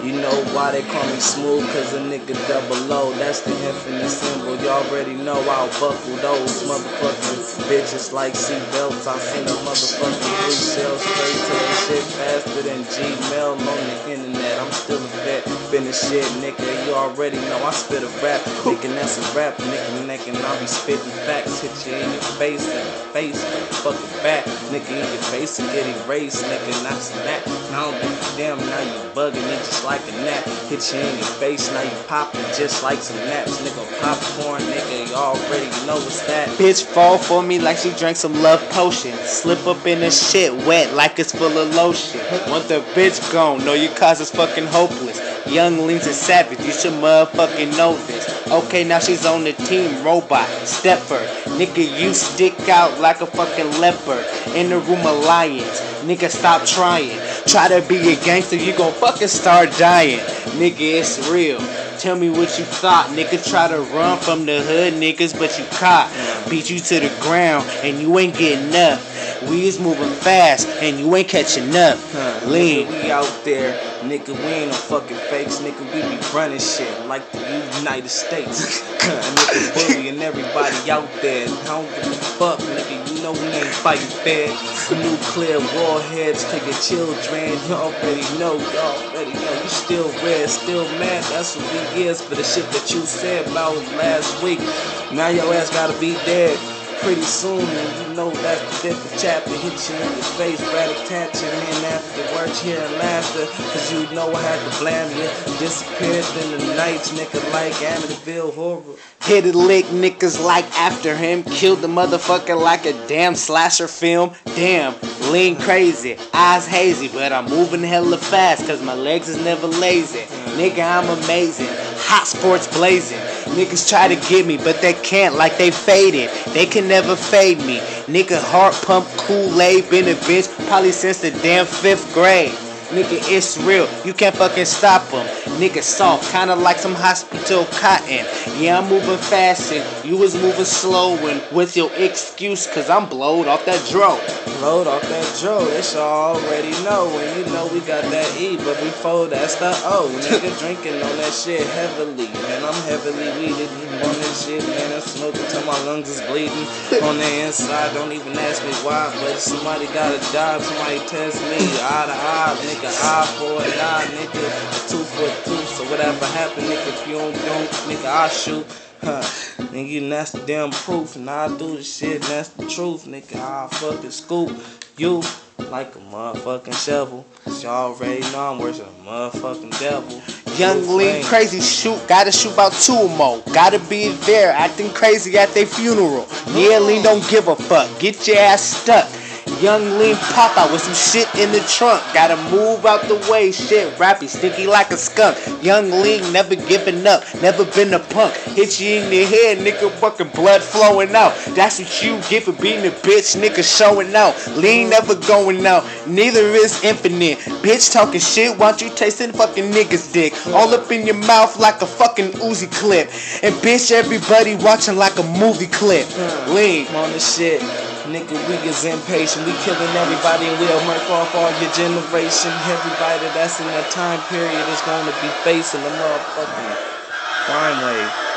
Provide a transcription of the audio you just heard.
You know why they call me smooth, cause a nigga double O. That's the infinite symbol, you already know I'll buckle those motherfucking bitches like seatbelts. I seen a motherfucking 3 shells straight to the shit faster than Gmail on the internet. I'm still a vet, finish shit, nigga, you already know I spit a rap. Nigga, that's a rap, nigga, and I'll be spitting facts. Hit you in your face, fucking back. Nigga, in your face and get erased, nigga, not snap. Now I don't give a damn, now you bugging me just like a nap. Hit you in your face, now you popping just like some naps. Nigga, popcorn, nigga, you already know what's that. Bitch fall for me like she drank some love potion. Slip up in the shit wet like it's full of lotion. Want the bitch gone, know your cause is fucking hopeless. Young Lean's a savage, you should motherfucking know this. Okay, now she's on the team, robot, stepper. Nigga, you stick out like a fucking leopard in the room of lions. Nigga, stop trying. Try to be a gangster, you gon' fucking start dying. Nigga, it's real. Tell me what you thought, nigga. Try to run from the hood, niggas, but you caught. Beat you to the ground, and you ain't getting up. We is moving fast, and you ain't catching up. Lean. Nigga, we out there, nigga, we ain't no fucking fakes, nigga, we be running shit like the United States. Nigga, bullying everybody out there. I don't give a fuck, nigga, you know we ain't fighting fair. Nuclear warheads to your children, you already know, you still red, still mad, that's what we is for the shit that you said about last week. Now your ass gotta be dead pretty soon, and you know that's the different chapter. Hit you in your face, rat-a-tat, and then afterwards hearing laughter, cause you know I had to blame you. Disappeared in the nights, nigga, like Amityville Horror. Hit a lick, niggas like after him. Killed the motherfucker like a damn slasher film. Damn, lean crazy, eyes hazy, but I'm moving hella fast, cause my legs is never lazy. Nigga, I'm amazing, hot sports blazing. Niggas try to get me, but they can't, like they faded. They can never fade me. Nigga, heart pump Kool-Aid, been a bitch probably since the damn 5th grade. Nigga, it's real, you can't fucking stop them. Nigga, soft, kinda like some hospital cotton. Yeah, I'm moving fast and you was moving slow, and with your excuse, cause I'm blowed off that dro. Blowed off that dro, that y'all already know. And you know we got that E, but before that's the O. Nigga drinking on that shit heavily. Man, I'm heavily weeded on this shit, man. I'm smoking till my lungs is bleeding on the inside. Don't even ask me why, but somebody gotta die. Somebody test me eye to eye, nigga. Eye for an eye, nigga. 2 for 2. So whatever happen, nigga, if you don't, nigga, I shoot. Nigga, and that's the damn proof. And I do the shit, and that's the truth, nigga. I fucking scoop you like a motherfucking shovel. Cause y'all already know I'm worshiping a motherfucking devil. Young Lean crazy shoot, gotta shoot about 2 more. Gotta be there, acting crazy at their funeral. Yeah, Lean don't give a fuck, get your ass stuck. Young Lean pop out with some shit in the trunk. Gotta move out the way, shit rappy, stinky like a skunk. Young Lean never giving up, never been a punk. Hit you in the head, nigga, fucking blood flowing out. That's what you get for being a bitch, nigga, showing out. Lean never going out, neither is Infinite. Bitch talking shit, want you tasting fucking niggas dick. All up in your mouth like a fucking Uzi clip. And bitch, everybody watching like a movie clip. Lean. I'm on this shit. Nigga, we is impatient. We killing everybody and we'll murk off all your generation. Everybody that's in that time period is going to be facing the motherfucking crime wave.